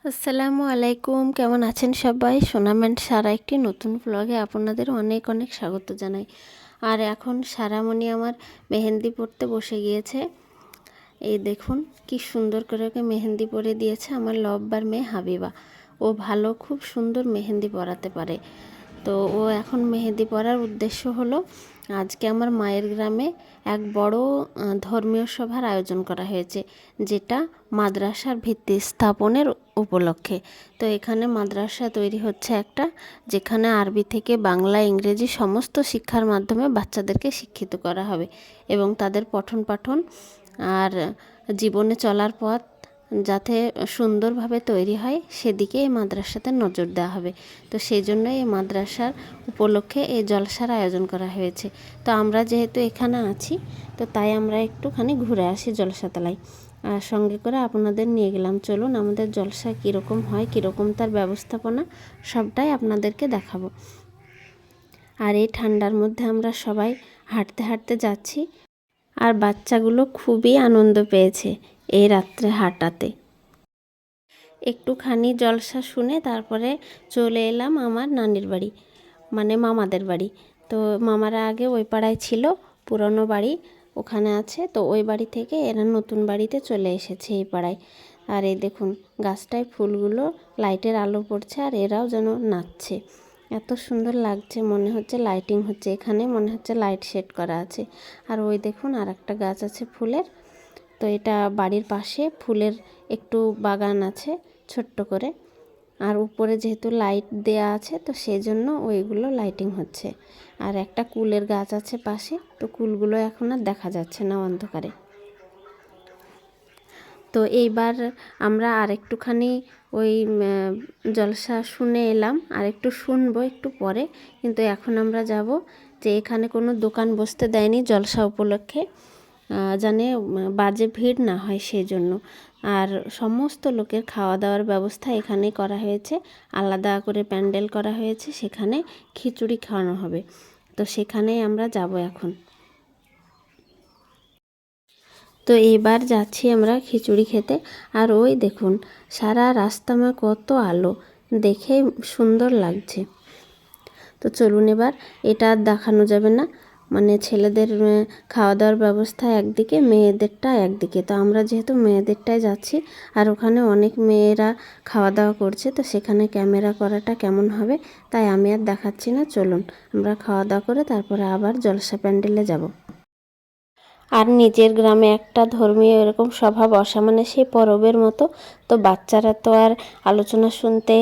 আসসালামু আলাইকুম, কেমন আছেন সবাই? সোনাম অ্যান্ড সারা একটি নতুন ব্লগে আপনাদের অনেক অনেক স্বাগত জানাই। আর এখন সারামণি আমার মেহেন্দি পরতে বসে গিয়েছে। এই দেখুন কি সুন্দর করে ওকে মেহেন্দি পরে দিয়েছে আমার লব্বার মেয়ে হাবিবা। ও ভালো, খুব সুন্দর মেহেন্দি পরাতে পারে। তো ও এখন মেহেন্দি পরার উদ্দেশ্য হলো, আজকে আমার মায়ের গ্রামে এক বড় ধর্মীয় সভার আয়োজন করা হয়েছে, যেটা মাদ্রাসার ভিত্তি স্থাপনের উপলক্ষে। তো এখানে মাদ্রাসা তৈরি হচ্ছে একটা, যেখানে আরবি থেকে বাংলা, ইংরেজি সমস্ত শিক্ষার মাধ্যমে বাচ্চাদেরকে শিক্ষিত করা হবে এবং তাদের পঠন পাঠন আর জীবনে চলার পথ যাতে সুন্দরভাবে তৈরি হয় সেদিকে এই মাদ্রাসাতে নজর দেওয়া হবে। তো সেই জন্য এই মাদ্রাসার উপলক্ষে এই জলসার আয়োজন করা হয়েছে। তো আমরা যেহেতু এখানে আছি, তো তাই আমরা একটুখানি ঘুরে আসি জলসাতলায়। আর সঙ্গে করে আপনাদের নিয়ে গেলাম। চলুন আমাদের জলসা কীরকম হয়, কীরকম তার ব্যবস্থাপনা, সবটাই আপনাদেরকে দেখাবো। আর এই ঠান্ডার মধ্যে আমরা সবাই হাঁটতে হাঁটতে যাচ্ছি, আর বাচ্চাগুলো খুবই আনন্দ পেয়েছে এই রাত্রে হাঁটাতে। একটুখানি জলসা শুনে তারপরে চলে এলাম আমার নানির বাড়ি, মানে মামাদের বাড়ি। তো মামারা আগে ওই পাড়ায় ছিল, পুরনো বাড়ি ওখানে আছে। তো ওই বাড়ি থেকে এরা নতুন বাড়িতে চলে এসেছে এই পাড়ায়। আর এই দেখুন গাছটায় ফুলগুলো লাইটের আলো পড়ছে, আর এরাও যেন নাচছে। এত সুন্দর লাগছে, মনে হচ্ছে লাইটিং হচ্ছে এখানে, মনে হচ্ছে লাইট সেট করা আছে। আর ওই দেখুন আর একটা গাছ আছে ফুলের। তো এটা বাড়ির পাশে ফুলের একটু বাগান আছে ছোট্ট করে, আর উপরে যেহেতু লাইট দেয়া আছে তো সেই জন্য ওইগুলো লাইটিং হচ্ছে। আর একটা কুলের গাছ আছে পাশে, তো কুলগুলো এখন আর দেখা যাচ্ছে না অন্ধকারে। তো এইবার আমরা আরেকটুখানি ওই জলসা শুনে এলাম, আর একটু শুনবো একটু পরে। কিন্তু এখন আমরা যাব, যে এখানে কোনো দোকান বসতে দেয়নি জলসা উপলক্ষে, জানে বাজে ভিড় না হয় সেই জন্য। আর সমস্ত লোকের খাওয়া দাওয়ার ব্যবস্থা এখানেই করা হয়েছে, আলাদা করে প্যান্ডেল করা হয়েছে, সেখানে খিচুড়ি খাওয়ানো হবে। তো সেখানেই আমরা যাব এখন। তো এবার যাচ্ছি আমরা খিচুড়ি খেতে। আর ওই দেখুন সারা রাস্তাময় কত আলো, দেখে সুন্দর লাগছে। তো চলুন এবার, এটা আর দেখানো যাবে না, মানে ছেলেদের খাওয়া দাওয়ার ব্যবস্থা একদিকে, মেয়েদেরটা একদিকে। তো আমরা যেহেতু মেয়েদেরটায় যাচ্ছি, আর ওখানে অনেক মেয়েরা খাওয়া দাওয়া করছে, তো সেখানে ক্যামেরা করাটা কেমন হবে, তাই আমি আর দেখাচ্ছি না। চলুন আমরা খাওয়া দাওয়া করে তারপরে আবার জলসা প্যান্ডেলে যাব। আর নিজের গ্রামে একটা ধর্মীয় এরকম সভা বসা মানে সেই পরবের মতো। তো বাচ্চারা তো আর আলোচনা শুনতে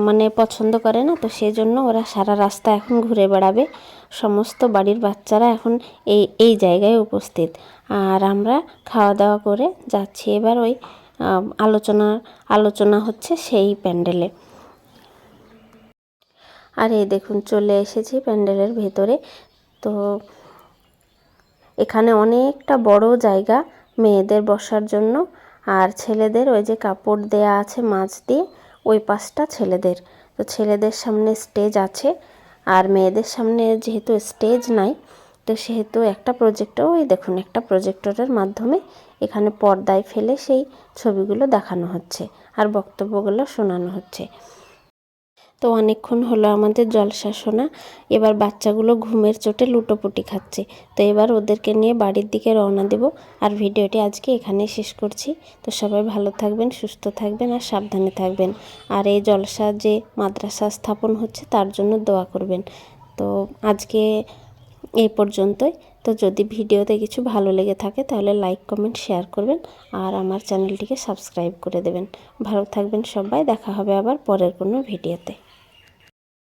মানে পছন্দ করে না, তো সেই জন্য ওরা সারা রাস্তা এখন ঘুরে বেড়াবে। সমস্ত বাড়ির বাচ্চারা এখন এই জায়গায় উপস্থিত। আর আমরা খাওয়া দাওয়া করে যাচ্ছি এবার ওই আলোচনা হচ্ছে সেই প্যান্ডেলে। আর এই দেখুন চলে এসেছি প্যান্ডেলের ভেতরে। তো এখানে অনেকটা বড় জায়গা মেয়েদের বসার জন্য, আর ছেলেদের ওই যে কাপড় দেয়া আছে মাছ দিয়ে, ওই পাশটা ছেলেদের। তো ছেলেদের সামনে স্টেজ আছে, আর মেয়েদের সামনে যেহেতু স্টেজ নাই, তো সেহেতু একটা প্রজেক্টর, ওই দেখুন একটা প্রজেক্টরের মাধ্যমে এখানে পর্দায় ফেলে সেই ছবিগুলো দেখানো হচ্ছে আর বক্তব্যগুলো শোনানো হচ্ছে। তো অনেকক্ষণ হলো আমাদের জলসা শোনা। এবার বাচ্চাগুলো ঘুমের চোটে লুটোপুটি খাচ্ছে। তো এবার ওদেরকে নিয়ে বাড়ির দিকে রওনা দেব। আর ভিডিওটি আজকে এখানেই শেষ করছি। তো সবাই ভালো থাকবেন, সুস্থ থাকবেন আর সাবধানে থাকবেন। আর এই জলসা যে মাদ্রাসা স্থাপন হচ্ছে তার জন্য দোয়া করবেন। তো আজকে এই পর্যন্তই। তো যদি ভিডিওতে কিছু ভালো লেগে থাকে তাহলে লাইক, কমেন্ট, শেয়ার করবেন আর আমার চ্যানেলটিকে সাবস্ক্রাইব করে দেবেন। ভালো থাকবেন সবাই, দেখা হবে আবার পরের কোনো ভিডিওতে।